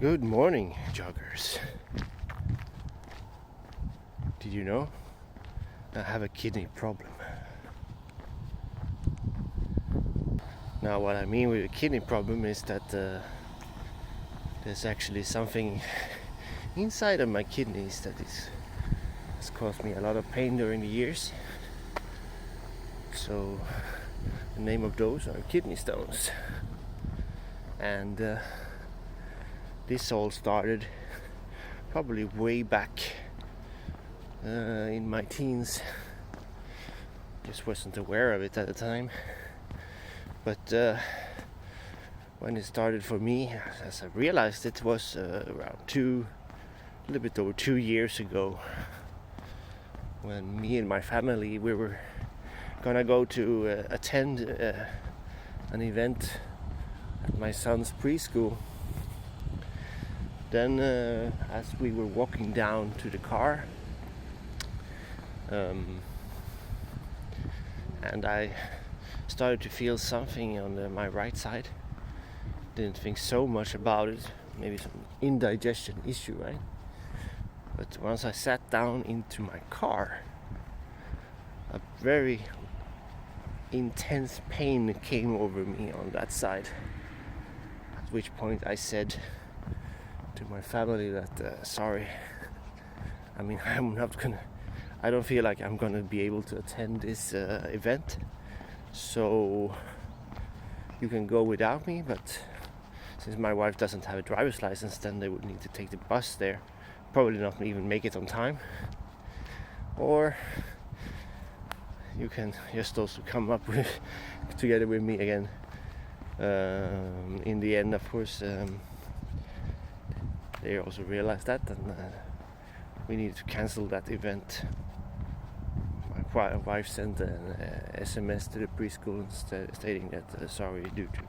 Good morning, joggers. Did you know I have a kidney problem? Now, what I mean with a kidney problem is that there's actually something inside of my kidneys that has caused me a lot of pain during the years. So, the name of those are kidney stones. And this all started probably way back in my teens. Just wasn't aware of it at the time. But when it started for me, as I realized it was around a little bit over 2 years ago, when me and my family, we were gonna go to attend an event at my son's preschool. Then as we were walking down to the car, and I started to feel something on my right side. Didn't think so much about it, maybe some indigestion issue, right? But once I sat down into my car, a very intense pain came over me on that side. At which point I said to my family that sorry, I don't feel like I'm gonna be able to attend this event, so you can go without me, but since my wife doesn't have a driver's license, then they would need to take the bus there, probably not even make it on time, or you can just also come up with together with me again. In the end, of course, they also realized that, and we needed to cancel that event. My wife sent an SMS to the preschool stating that sorry, due to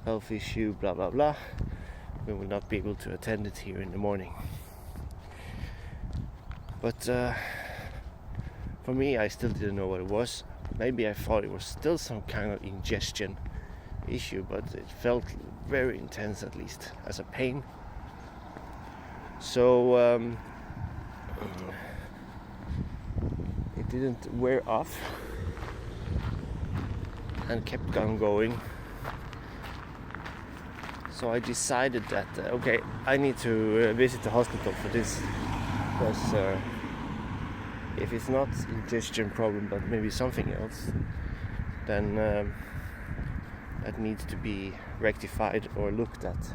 health issue, blah blah blah, we will not be able to attend it here in the morning. But for me, I still didn't know what it was. Maybe I thought it was still some kind of ingestion issue, but it felt very intense, at least as a pain. So it didn't wear off and kept on going. So I decided that okay, I need to visit the hospital for this, because if it's not ingestion problem but maybe something else, then that needs to be rectified or looked at.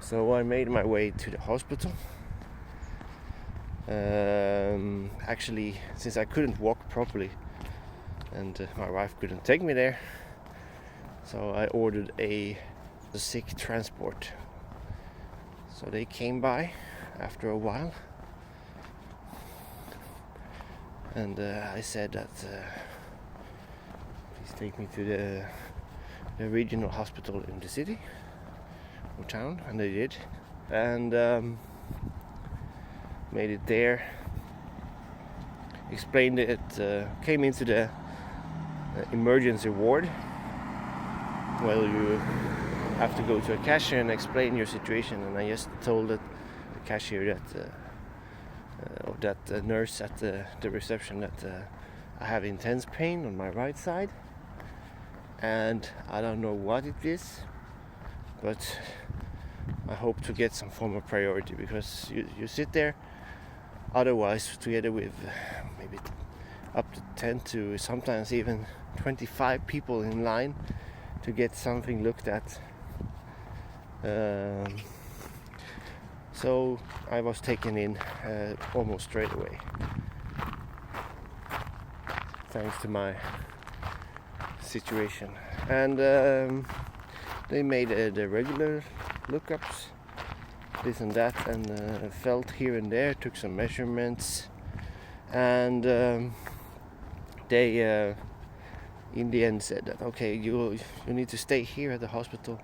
So I made my way to the hospital. Actually, since I couldn't walk properly and my wife couldn't take me there, so I ordered a sick transport. So they came by after a while, and I said that please take me to the regional hospital in the city or town, and they did, and made it there, explained it, came into the emergency ward. Well, you have to go to a cashier and explain your situation, and I just told the cashier that nurse at the reception that I have intense pain on my right side, and I don't know what it is, but I hope to get some form of priority, because you sit there otherwise together with maybe up to 10 to sometimes even 25 people in line to get something looked at. So I was taken in almost straight away, thanks to my situation. And they made the regular lookups, this and that, and felt here and there, took some measurements, and they in the end said that okay, you need to stay here at the hospital.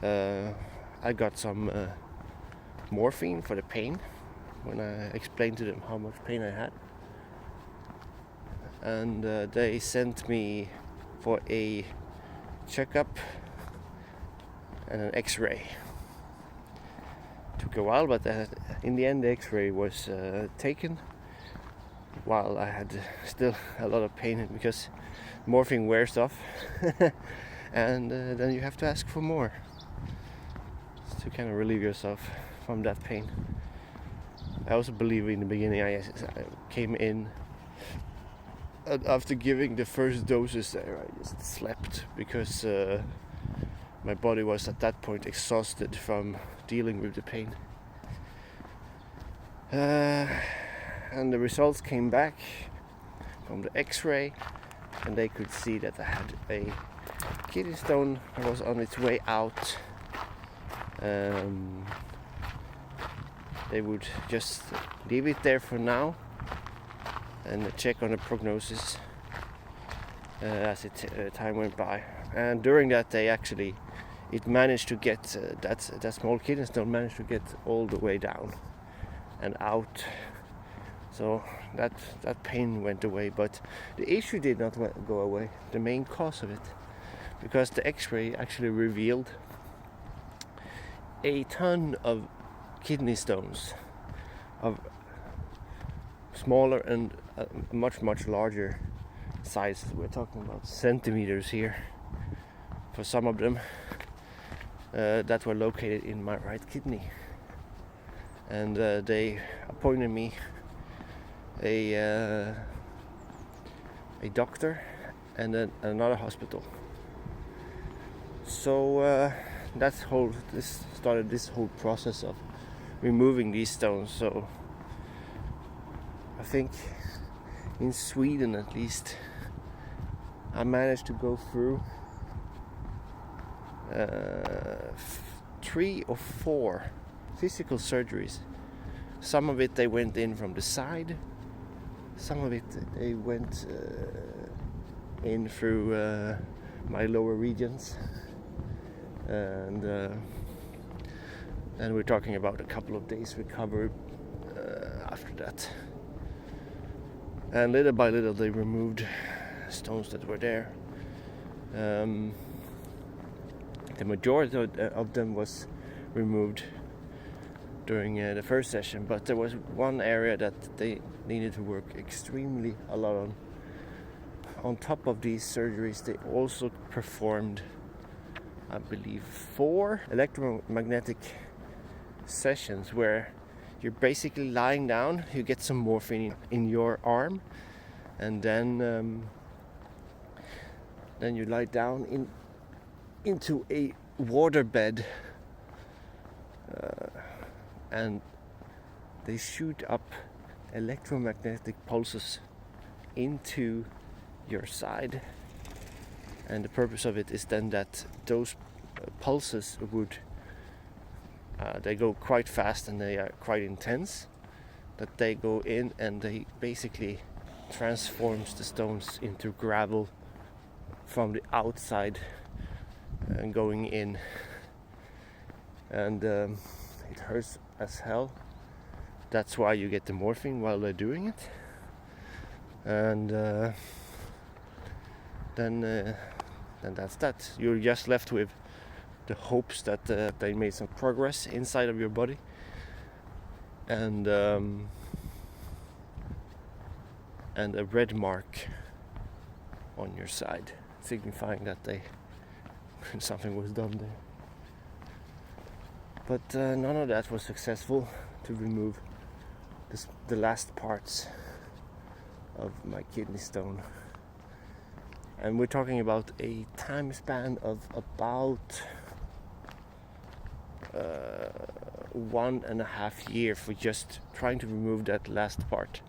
I got some morphine for the pain when I explained to them how much pain I had, and they sent me for a checkup and an X-ray. took a while, but in the end the x-ray was taken while I had still a lot of pain, because morphine wears off and then you have to ask for more to kind of relieve yourself from that pain. I also believe in the beginning I came in after giving the first doses there, I just slept because my body was at that point exhausted from dealing with the pain. And the results came back from the x-ray, and they could see that I had a kidney stone that was on its way out. They would just leave it there for now and check on the prognosis as time went by. And during that day, actually, it managed to get that small kidney stone managed to get all the way down and out. So that pain went away, but the issue did not go away. The main cause of it, because the X-ray actually revealed a ton of kidney stones of smaller and much larger sizes. We're talking about centimeters here for some of them, that were located in my right kidney. And they appointed me a doctor and then another hospital. So this started this whole process of removing these stones. So I think in Sweden, at least, I managed to go through 3 or 4 physical surgeries. Some of it they went in from the side, some of it they went in through my lower regions, and we're talking about a couple of days recovery after that. And little by little they removed stones that were there. The majority of them was removed during the first session, but there was one area that they needed to work extremely a lot on. On top of these surgeries, they also performed, I believe, 4 electromagnetic sessions where you're basically lying down, you get some morphine in your arm, and then you lie down into a waterbed, and they shoot up electromagnetic pulses into your side, and the purpose of it is then that those pulses would they go quite fast and they are quite intense, that they go in and they basically transforms the stones into gravel from the outside and going in, and it hurts as hell. That's why you get the morphine while they're doing it. And then that's that. You're just left with the hopes that they made some progress inside of your body, and a red mark on your side, signifying that something was done there. But none of that was successful to remove the last parts of my kidney stone. And we're talking about a time span of about 1.5 years for just trying to remove that last part.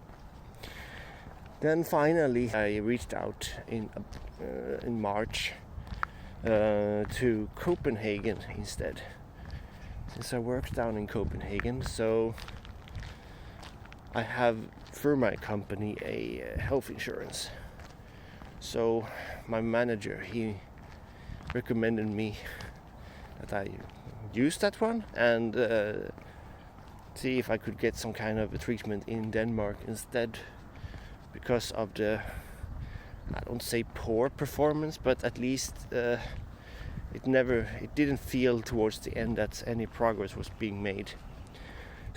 Then finally I reached out in March to Copenhagen instead, since I worked down in Copenhagen. So I have, through my company, a health insurance. So my manager, he recommended me that I use that one and see if I could get some kind of a treatment in Denmark instead, because of the, I don't say poor performance, but at least it didn't feel towards the end that any progress was being made.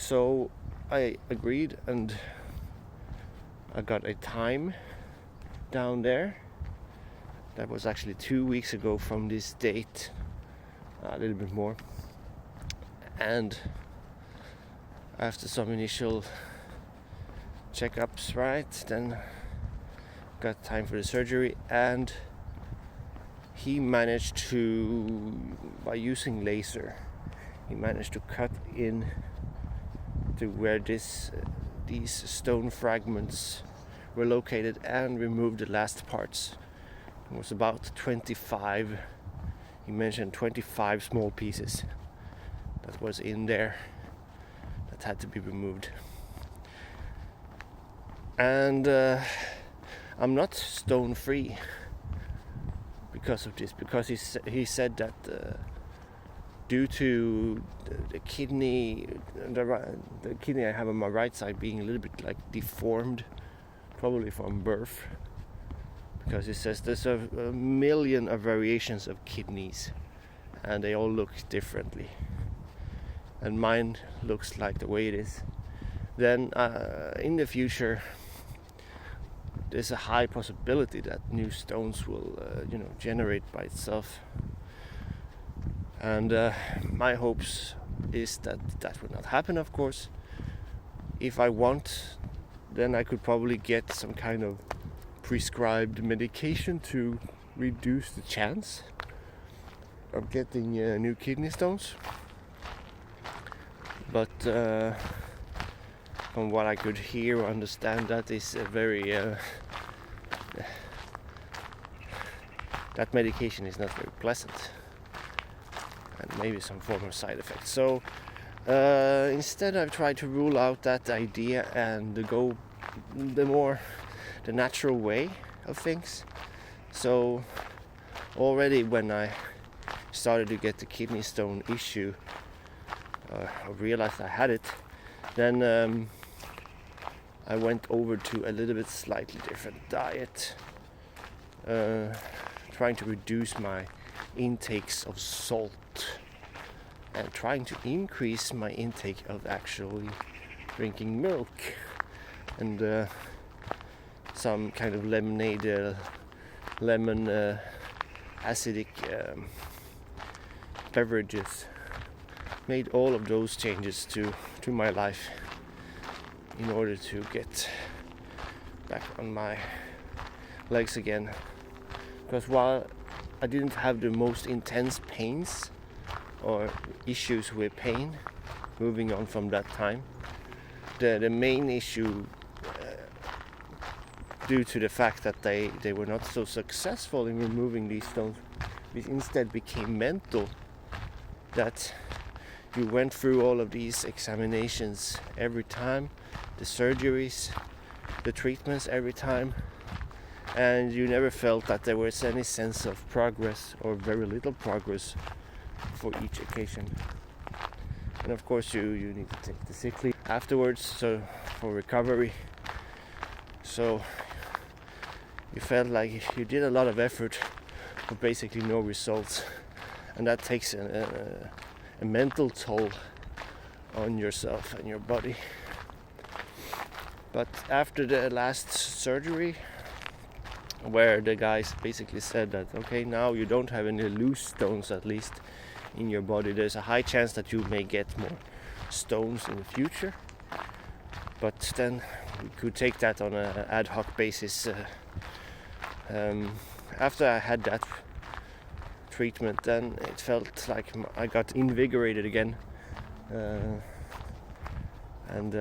So I agreed, and I got a time down there. That was actually 2 weeks ago from this date, a little bit more. And after some initial checkups, right, then got time for the surgery, and he managed to, by using laser, he managed to cut in to where these stone fragments were located and remove the last parts. It was about 25, he mentioned 25 small pieces that was in there that had to be removed. And I'm not stone free because of this, because he said that due to the kidney I have on my right side being a little bit like deformed, probably from birth, because he says there's a million of variations of kidneys and they all look differently, and mine looks like the way it is. Then in the future there's a high possibility that new stones will generate by itself, and my hopes is that will not happen, of course. If I want, then I could probably get some kind of prescribed medication to reduce the chance of getting new kidney stones. But from what I could hear or understand, that is a very that medication is not very pleasant, and maybe some form of side effect. So instead I've tried to rule out that idea and go the natural way of things. So already when I started to get the kidney stone issue, I realized I had it, then I went over to a little bit slightly different diet, trying to reduce my intakes of salt and trying to increase my intake of actually drinking milk and some kind of lemonade, lemon acidic beverages. Made all of those changes to my life in order to get back on my legs again. Because while I didn't have the most intense pains or issues with pain moving on from that time, the main issue due to the fact that they were not so successful in removing these stones, it instead became mental. That you went through all of these examinations every time, the surgeries, the treatments every time, and you never felt that there was any sense of progress or very little progress for each occasion. And of course you need to take the sick leave afterwards, so for recovery. So you felt like you did a lot of effort for basically no results, and that takes a mental toll on yourself and your body. But after the last surgery, where the guys basically said that, okay, now you don't have any loose stones, at least in your body, there's a high chance that you may get more stones in the future, but then we could take that on an ad hoc basis. After I had that treatment, then it felt like I got invigorated again, and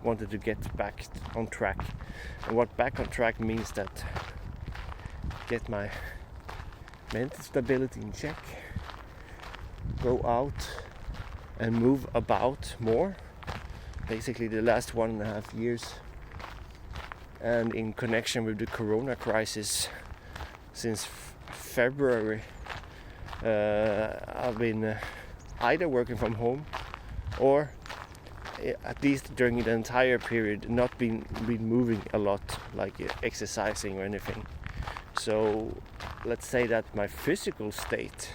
wanted to get back on track. And what back on track means, that get my mental stability in check, go out and move about more, basically the last 1.5 years. And in connection with the corona crisis, since February, I've been either working from home, or at least during the entire period not been moving a lot, like exercising or anything. So let's say that my physical state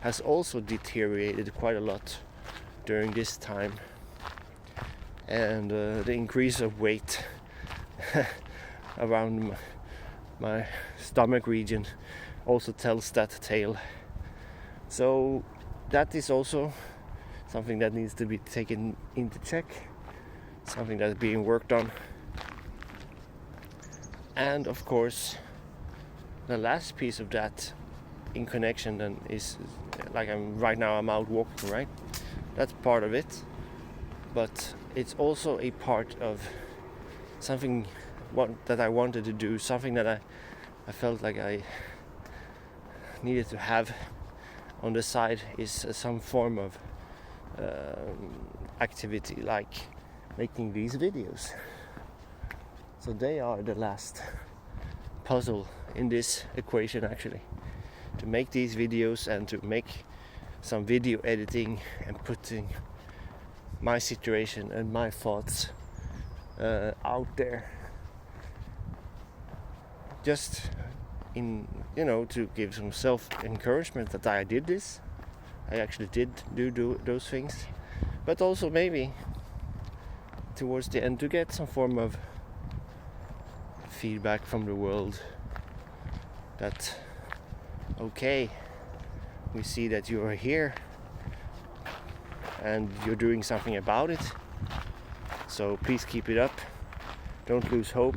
has also deteriorated quite a lot during this time. and the increase of weight around my stomach region also tells that tale. So that is also something that needs to be taken into check, something that's being worked on. And of course, the last piece of that in connection then is, like I'm out walking, right? That's part of it, but it's also a part of something that I wanted to do, something that I felt like I needed to have on the side, is some form of activity, like making these videos. So they are the last puzzle in this equation, actually, to make these videos and to make some video editing and putting my situation and my thoughts out there, just in, to give some self-encouragement that I did this. I actually did do those things, but also maybe towards the end to get some form of feedback from the world that, okay, we see that you are here and you're doing something about it, so please keep it up, don't lose hope,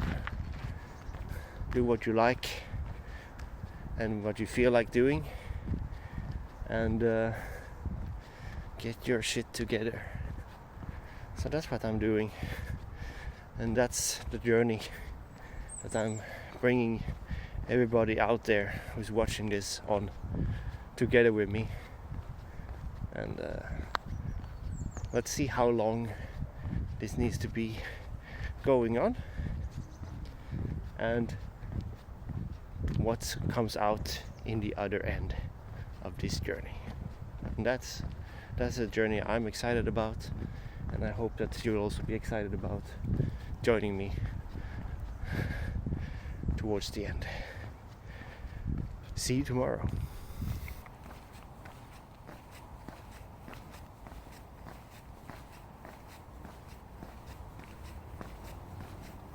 do what you like and what you feel like doing, and get your shit together. So that's what I'm doing, and that's the journey that I'm bringing everybody out there who's watching this on together with me. And let's see how long this needs to be going on and what comes out in the other end of this journey. And that's a journey I'm excited about, and I hope that you'll also be excited about joining me towards the end. See you tomorrow.